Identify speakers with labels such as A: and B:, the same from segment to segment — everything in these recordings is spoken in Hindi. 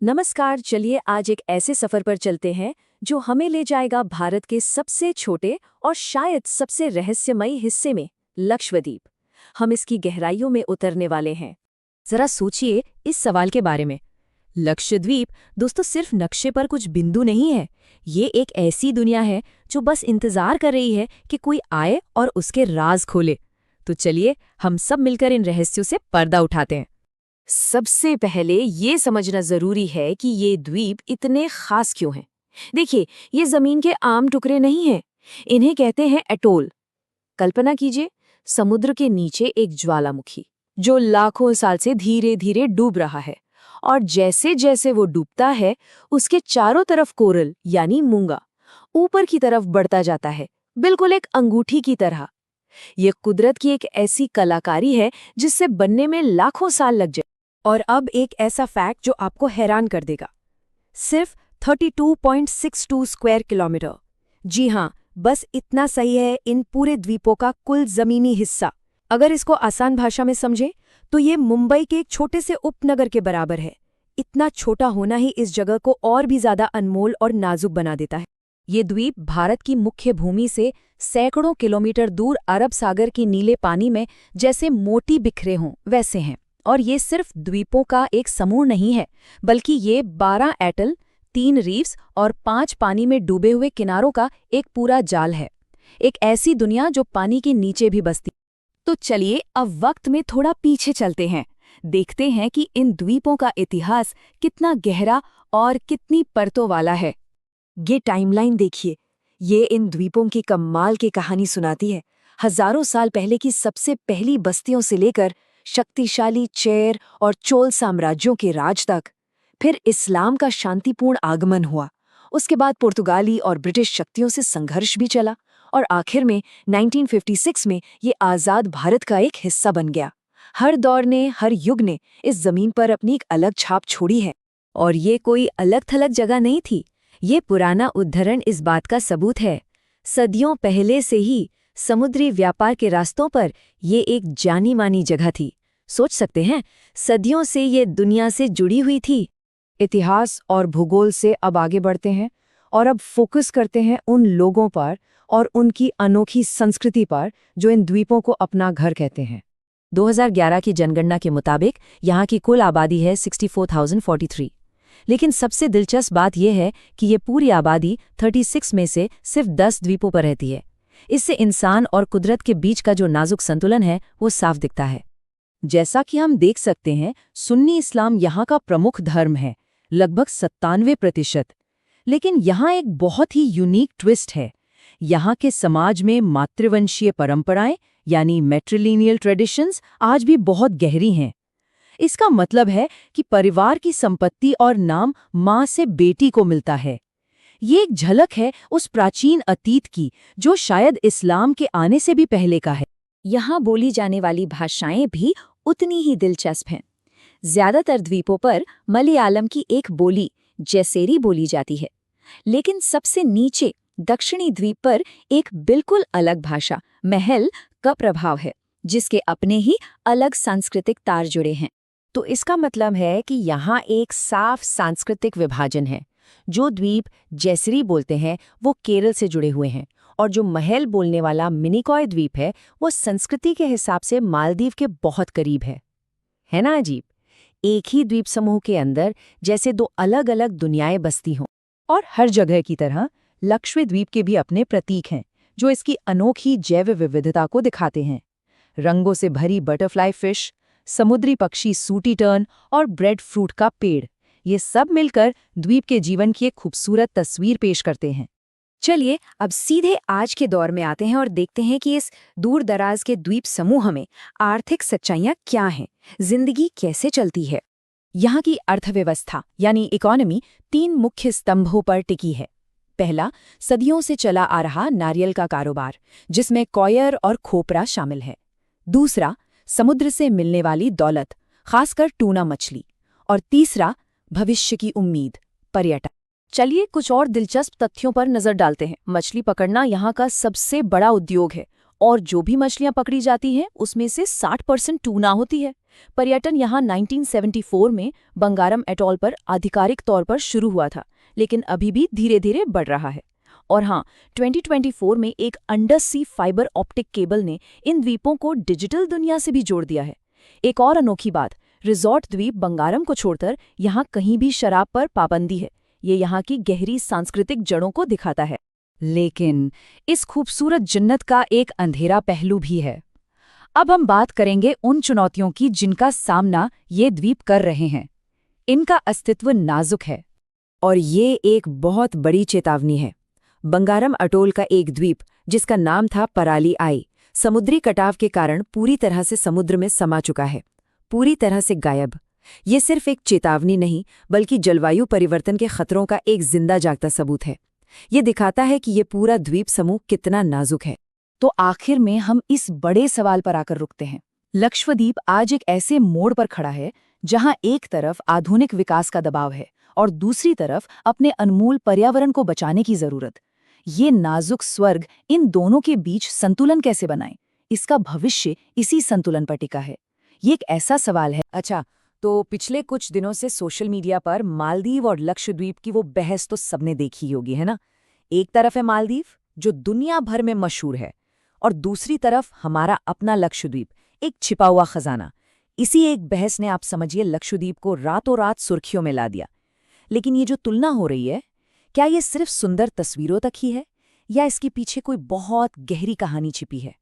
A: नमस्कार। चलिए आज एक ऐसे सफर पर चलते हैं जो हमें ले जाएगा भारत के सबसे छोटे और शायद सबसे रहस्यमयी हिस्से में, लक्षद्वीप। हम इसकी गहराइयों में उतरने वाले हैं।
B: जरा सोचिए इस सवाल के बारे में। लक्षद्वीप दोस्तों सिर्फ नक्शे पर कुछ बिंदु नहीं है। ये एक ऐसी दुनिया है जो बस इंतजार कर रही है कि कोई आए और उसके राज खोले। तो चलिए हम सब मिलकर इन रहस्यों से पर्दा उठाते हैं।
A: सबसे पहले ये समझना जरूरी है कि ये द्वीप इतने खास क्यों हैं। देखिए, ये जमीन के आम टुकड़े नहीं हैं। इन्हें कहते हैं एटोल। कल्पना कीजिए, समुद्र के नीचे एक ज्वालामुखी जो लाखों साल से धीरे धीरे डूब रहा है, और जैसे जैसे वो डूबता है उसके चारों तरफ कोरल यानी मूंगा ऊपर की तरफ बढ़ता जाता है, बिल्कुल एक अंगूठी की तरह। ये कुदरत की एक ऐसी कलाकारी है जिससे बनने में लाखों साल लग जाए।
B: और अब एक ऐसा फैक्ट जो आपको हैरान कर देगा। सिर्फ 32.62 स्क्वायर किलोमीटर। जी हाँ, बस इतना सही है इन पूरे द्वीपों का कुल जमीनी हिस्सा। अगर इसको आसान भाषा में समझें तो ये मुंबई के एक छोटे से उपनगर के बराबर है। इतना छोटा होना ही इस जगह को और भी ज्यादा अनमोल और नाजुक बना देता है। ये द्वीप भारत की मुख्य भूमि से सैकड़ों किलोमीटर दूर अरब सागर के नीले पानी में जैसे मोती बिखरे हों वैसे हैं। और ये सिर्फ द्वीपों का एक समूह नहीं है, बल्कि ये 12 एटल, 3 रीफ्स और 5 पानी में डूबे हुए किनारों का एक पूरा जाल है। एक ऐसी दुनिया जो पानी के नीचे भी बसती। तो चलिए अब वक्त में थोड़ा पीछे चलते हैं, देखते हैं कि इन द्वीपों का इतिहास कितना गहरा और कितनी परतों वाला है।
A: ये टाइमलाइन देखिए, ये इन द्वीपों की कमाल की कहानी सुनाती है। हजारों साल पहले की सबसे पहली बस्तियों से लेकर शक्तिशाली चेर और चोल साम्राज्यों के राज तक। फिर इस्लाम का शांतिपूर्ण आगमन हुआ। उसके बाद पुर्तगाली और ब्रिटिश शक्तियों से संघर्ष भी चला, और आखिर में 1956 में ये आज़ाद भारत का एक हिस्सा बन गया। हर दौर ने, हर युग ने इस जमीन पर अपनी एक अलग छाप छोड़ी है।
B: और ये कोई अलग थलग जगह नहीं थी। ये पुराना उद्धरण इस बात का सबूत है। सदियों पहले से ही समुद्री व्यापार के रास्तों पर ये एक जानी मानी जगह थी। सोच सकते हैं, सदियों से ये दुनिया से जुड़ी हुई थी।
A: इतिहास और भूगोल से अब आगे बढ़ते हैं और अब फोकस करते हैं उन लोगों पर और उनकी अनोखी संस्कृति पर जो इन द्वीपों को अपना घर कहते हैं।
B: 2011 की जनगणना के मुताबिक यहाँ की कुल आबादी है 64,043। लेकिन सबसे दिलचस्प बात यह है कि ये पूरी आबादी 36 में से सिर्फ 10 द्वीपों पर रहती है। इससे इंसान और कुदरत के बीच का जो नाजुक संतुलन है वो साफ दिखता है।
A: जैसा कि हम देख सकते हैं, सुन्नी इस्लाम यहाँ का प्रमुख धर्म है, लगभग 97%। लेकिन यहाँ एक बहुत ही यूनिक ट्विस्ट है। यहाँ के समाज में मातृवंशीय परंपराएं यानी मैट्रिलिनियल ट्रेडिशंस आज भी बहुत गहरी हैं। इसका मतलब है कि परिवार की संपत्ति और नाम माँ से बेटी को मिलता है। ये एक झलक है उस प्राचीन अतीत की जो शायद इस्लाम के आने से भी पहले का है।
B: यहाँ बोली जाने वाली भाषाएं भी उतनी ही दिलचस्प हैं। ज्यादातर द्वीपों पर मलयालम की एक बोली जैसेरी बोली जाती है, लेकिन सबसे नीचे दक्षिणी द्वीप पर एक बिल्कुल अलग भाषा महल का प्रभाव है, जिसके अपने ही अलग सांस्कृतिक तार जुड़े हैं।
A: तो इसका मतलब है कि यहाँ एक साफ सांस्कृतिक विभाजन है। जो द्वीप जैसरी बोलते हैं वो केरल से जुड़े हुए हैं, और जो महल बोलने वाला मिनिकॉय द्वीप है वो संस्कृति के हिसाब से मालदीव के बहुत करीब है ना अजीब? एक ही द्वीप समूह के अंदर जैसे दो अलग अलग दुनियाएं बसती हों। और हर जगह की तरह लक्षद्वीप के भी अपने प्रतीक हैं जो इसकी अनोखी जैव विविधता को दिखाते हैं। रंगों से भरी बटरफ्लाई फिश, समुद्री पक्षी सूटी टर्न और ब्रेड फ्रूट का पेड़, ये सब मिलकर द्वीप के जीवन की एक खूबसूरत तस्वीर पेश करते हैं।
B: चलिए अब सीधे आज के दौर में आते हैं और देखते हैं कि इस दूर दराज के द्वीप समूह में आर्थिक सच्चाइयां क्या हैं, जिंदगी कैसे चलती है। यहाँ की अर्थव्यवस्था यानी इकोनॉमी 3 मुख्य स्तंभों पर टिकी है। पहला, सदियों से चला आ रहा नारियल का कारोबार, जिसमें कॉयर और खोपरा शामिल है। दूसरा, समुद्र से मिलने वाली दौलत, खासकर टूना मछली। और तीसरा, भविष्य की उम्मीद, पर्यटन। चलिए कुछ और दिलचस्प तथ्यों पर नजर डालते हैं। मछली पकड़ना यहाँ का सबसे बड़ा उद्योग है और जो भी मछलियां पकड़ी जाती हैं उसमें से 60% टूना होती है। पर्यटन यहाँ 1974 में बंगारम एटॉल पर आधिकारिक तौर पर शुरू हुआ था, लेकिन अभी भी धीरे धीरे बढ़ रहा है। और हाँ, 2024 में एक under sea fibre optic cable ने इन द्वीपों को डिजिटल दुनिया से भी जोड़ दिया है। एक और अनोखी बात, रिजॉर्ट द्वीप बंगारम को छोड़कर यहाँ कहीं भी शराब पर पाबंदी है। ये यहाँ की गहरी सांस्कृतिक जड़ों को दिखाता है।
A: लेकिन इस खूबसूरत जन्नत का एक अंधेरा पहलू भी है। अब हम बात करेंगे उन चुनौतियों की जिनका सामना ये द्वीप कर रहे हैं। इनका अस्तित्व नाजुक है
B: और ये एक बहुत बड़ी चेतावनी है। बंगारम अटोल का एक द्वीप जिसका नाम था पराली आई, समुद्री कटाव के कारण पूरी तरह से समुद्र में समा चुका है, पूरी तरह से गायब। ये सिर्फ एक चेतावनी नहीं, बल्कि जलवायु परिवर्तन के खतरों का एक जिंदा जागता सबूत है। ये दिखाता है कि ये पूरा द्वीप समूह कितना नाजुक है।
A: तो आखिर में हम इस बड़े सवाल पर आकर रुकते हैं। लक्षद्वीप आज एक ऐसे मोड़ पर खड़ा है जहां एक तरफ आधुनिक विकास का दबाव है और दूसरी तरफ अपने अनमोल पर्यावरण को बचाने की जरूरत। ये नाजुक स्वर्ग, इन दोनों के बीच संतुलन कैसे बनाएं? इसका भविष्य इसी संतुलन पर टिका है। ये एक ऐसा सवाल है।
B: अच्छा, तो पिछले कुछ दिनों से सोशल मीडिया पर मालदीव और लक्षद्वीप की वो बहस तो सबने देखी होगी, है ना? एक तरफ है मालदीव जो दुनिया भर में मशहूर है, और दूसरी तरफ हमारा अपना लक्षद्वीप, एक छिपा हुआ खजाना। इसी एक बहस ने, आप समझिए, लक्षद्वीप को रातों रात सुर्खियों में ला दिया। लेकिन ये जो तुलना हो रही है, क्या ये सिर्फ सुंदर तस्वीरों तक ही है या इसके पीछे कोई बहुत गहरी कहानी छिपी है?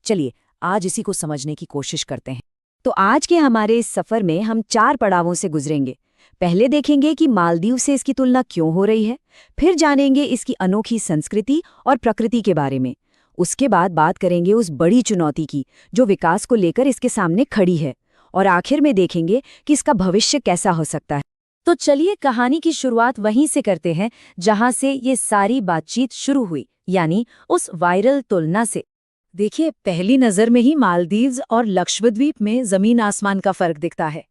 B: चलिए आज इसी को समझने की कोशिश करते हैं।
A: तो आज के हमारे इस सफर में हम 4 पड़ावों से गुजरेंगे। पहले देखेंगे कि मालदीव से इसकी तुलना क्यों हो रही है, फिर जानेंगे इसकी अनोखी संस्कृति और प्रकृति के बारे में। उसके बाद बात करेंगे उस बड़ी चुनौती की जो विकास को लेकर इसके सामने खड़ी है, और आखिर में देखेंगे कि इसका भविष्य कैसा हो सकता है। तो चलिए कहानी की शुरुआत वहीं से करते हैं जहां से ये सारी बातचीत शुरू हुई, यानी उस वायरल तुलना से। देखिए, पहली नजर में ही मालदीव्स और लक्षद्वीप में जमीन आसमान का फर्क दिखता है।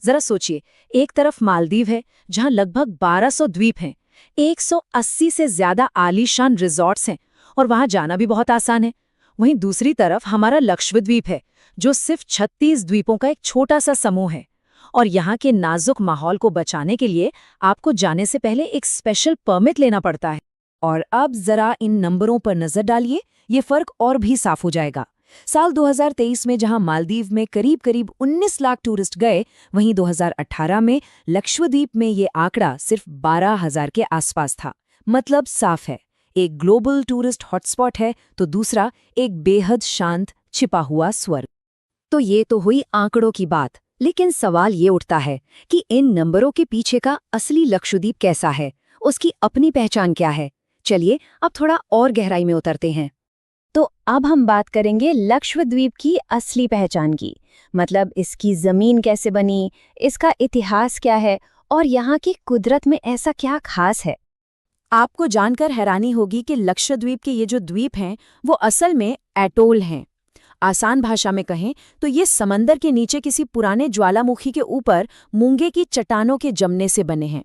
A: जरा सोचिए, एक तरफ मालदीव है जहां लगभग 1200 द्वीप हैं, 180 से ज्यादा आलीशान रिजॉर्ट्स हैं और वहां जाना भी बहुत आसान है। वहीं दूसरी तरफ हमारा लक्षद्वीप है जो सिर्फ 36 द्वीपों का एक छोटा सा समूह है, और यहाँ के नाजुक माहौल को बचाने के लिए आपको जाने से पहले एक स्पेशल परमिट लेना पड़ता है। और अब जरा इन नंबरों पर नजर डालिए, ये फर्क और भी साफ हो जाएगा। साल 2023 में जहां मालदीव में करीब 19 लाख टूरिस्ट गए, वहीं 2018 में लक्षद्वीप में ये आंकड़ा सिर्फ 12,000 के आसपास था। मतलब साफ है, एक ग्लोबल टूरिस्ट हॉटस्पॉट है तो दूसरा एक बेहद शांत छिपा हुआ स्वर्ग। तो ये तो हुई आंकड़ों की बात, लेकिन सवाल ये उठता है कि इन नंबरों के पीछे का असली लक्षद्वीप कैसा है, उसकी अपनी पहचान क्या है। चलिए अब थोड़ा और गहराई में उतरते हैं। तो अब हम बात करेंगे लक्षद्वीप की असली पहचान की, मतलब इसकी जमीन कैसे बनी, इसका इतिहास क्या है और यहाँ की कुदरत में ऐसा क्या खास है।
B: आपको जानकर हैरानी होगी कि लक्षद्वीप के ये जो द्वीप हैं वो असल में एटोल हैं। आसान भाषा में कहें तो ये समंदर के नीचे किसी पुराने ज्वालामुखी के ऊपर मूंगे की चट्टानों के जमने से बने हैं,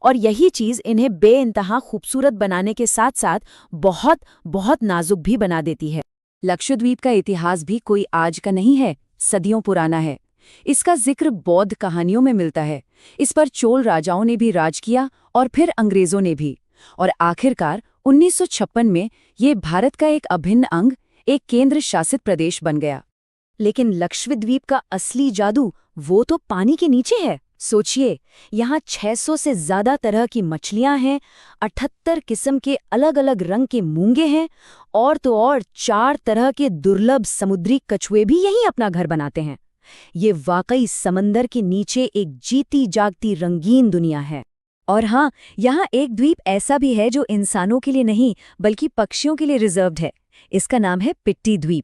B: और यही चीज़ इन्हें बेइंतहा खूबसूरत बनाने के साथ साथ बहुत बहुत नाजुक भी बना देती है। लक्षद्वीप का इतिहास भी कोई आज का नहीं है, सदियों पुराना है। इसका जिक्र बौद्ध कहानियों में मिलता है। इस पर चोल राजाओं ने भी राज किया और फिर अंग्रेजों ने भी, और आखिरकार 1956 में ये भारत का एक अभिन्न अंग, एक केंद्र शासित प्रदेश बन गया। लेकिन लक्षद्वीप का असली जादू वो तो पानी के नीचे है। सोचिए, यहाँ 600 से ज्यादा तरह की मछलियां हैं, 78 किस्म के अलग अलग रंग के मूंगे हैं, और तो और 4 तरह के दुर्लभ समुद्री कछुए भी यहीं अपना घर बनाते हैं। ये वाकई समंदर के नीचे एक जीती जागती रंगीन दुनिया है। और हाँ, यहाँ एक द्वीप ऐसा भी है जो इंसानों के लिए नहीं बल्कि पक्षियों के लिए रिजर्व्ड है। इसका नाम है पिट्टी द्वीप।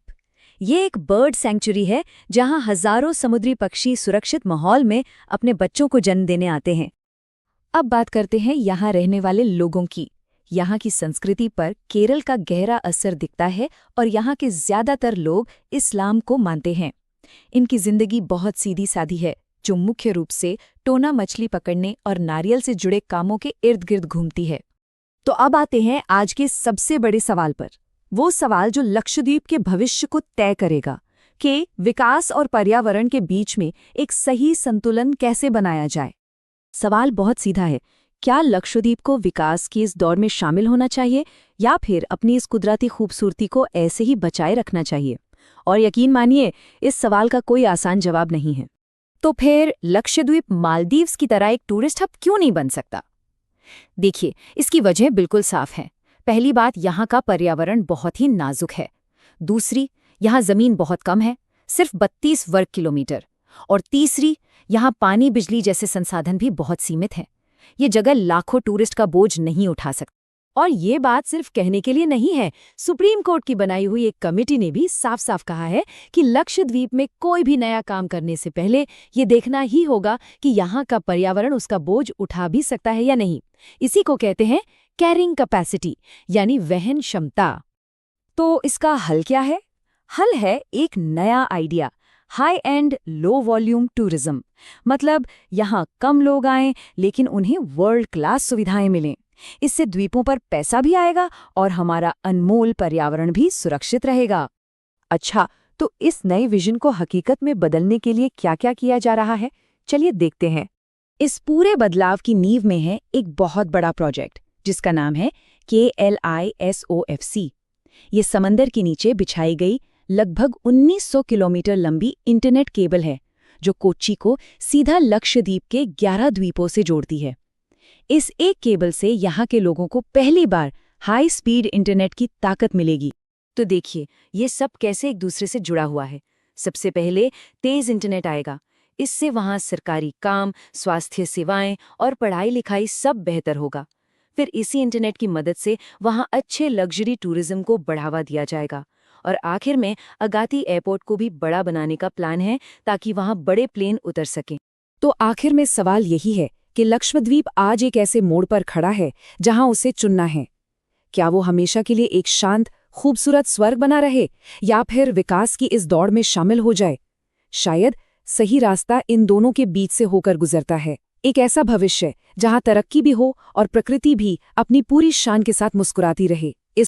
B: ये एक बर्ड सैंक्चुरी है जहां हजारों समुद्री पक्षी सुरक्षित माहौल में अपने बच्चों को जन्म देने आते हैं। अब बात करते हैं यहाँ रहने वाले लोगों की। यहाँ की संस्कृति पर केरल का गहरा असर दिखता है और यहाँ के ज्यादातर लोग इस्लाम को मानते हैं। इनकी जिंदगी बहुत सीधी सादी है, जो मुख्य रूप से टोना मछली पकड़ने और नारियल से जुड़े कामों के इर्द गिर्द घूमती है। तो अब आते हैं आज के सबसे बड़े सवाल पर, वो सवाल जो लक्षद्वीप के भविष्य को तय करेगा कि विकास और पर्यावरण के बीच में एक सही संतुलन कैसे बनाया जाए। सवाल बहुत सीधा है, क्या लक्षद्वीप को विकास की इस दौड़ में शामिल होना चाहिए या फिर अपनी इस कुदरती खूबसूरती को ऐसे ही बचाए रखना चाहिए? और यकीन मानिए, इस सवाल का कोई आसान जवाब नहीं है। तो फिर लक्षद्वीप मालदीव्स की तरह एक टूरिस्ट हब क्यों नहीं बन सकता? देखिए, इसकी वजह बिल्कुल साफ है। पहली बात, यहाँ का पर्यावरण बहुत ही नाजुक है। दूसरी, यहाँ जमीन बहुत कम है, सिर्फ 32 वर्ग किलोमीटर। और तीसरी, यहाँ पानी बिजली जैसे संसाधन भी बहुत सीमित हैं। ये जगह लाखों टूरिस्ट का बोझ नहीं उठा सकती। और ये बात सिर्फ कहने के लिए नहीं है, सुप्रीम कोर्ट की बनाई हुई एक कमेटी ने भी साफ साफ कहा है कि लक्षद्वीप में कोई भी नया काम करने से पहले ये देखना ही होगा कि यहाँ का पर्यावरण उसका बोझ उठा भी सकता है या नहीं। इसी को कहते हैं कैरिंग कैपेसिटी, यानी वहन क्षमता। तो इसका हल क्या है? हल है एक नया idea, high and low volume tourism. मतलब यहाँ कम लोग आएं लेकिन उन्हें वर्ल्ड क्लास सुविधाएं मिलें। इससे द्वीपों पर पैसा भी आएगा और हमारा अनमोल पर्यावरण भी सुरक्षित रहेगा। अच्छा, तो इस नए विजन को हकीकत में बदलने के लिए क्या-क्या किया जा रहा है? चलिए देखते हैं। इस पूरे बदलाव की नींव में है एक बहुत बड़ा प्रोजेक्ट जिसका नाम है KLISOFC। ये समंदर के नीचे बिछाई गई लगभग 1900 किलोमीटर लंबी इंटरनेट केबल है जो कोच्चि को सीधा लक्षद्वीप के 11 द्वीपों से जोड़ती है। इस एक केबल से यहाँ के लोगों को पहली बार हाई स्पीड इंटरनेट की ताकत मिलेगी। तो देखिए, ये सब कैसे एक दूसरे से जुड़ा हुआ है। सबसे पहले तेज इंटरनेट आएगा। इससे वहाँ सरकारी काम, स्वास्थ्य सेवाएं और पढ़ाई लिखाई सब बेहतर होगा। फिर इसी इंटरनेट की मदद से वहाँ अच्छे लग्जरी टूरिज्म को बढ़ावा दिया जाएगा। और आखिर में अगाती एयरपोर्ट को भी बड़ा बनाने का प्लान है ताकि वहाँ बड़े प्लेन उतर सकें। तो आखिर में सवाल यही है कि लक्षद्वीप आज एक ऐसे मोड़ पर खड़ा है जहां उसे चुनना है। क्या वो हमेशा के लिए एक शांत, खूबसूरत स्वर्ग बना रहे या फिर विकास की इस दौड़ में शामिल हो जाए? शायद सही रास्ता इन दोनों के बीच से होकर गुजरता है। एक ऐसा भविष्य जहां तरक्की भी हो और प्रकृति भी अपनी पूरी शान के साथ मुस्कुराती रहे।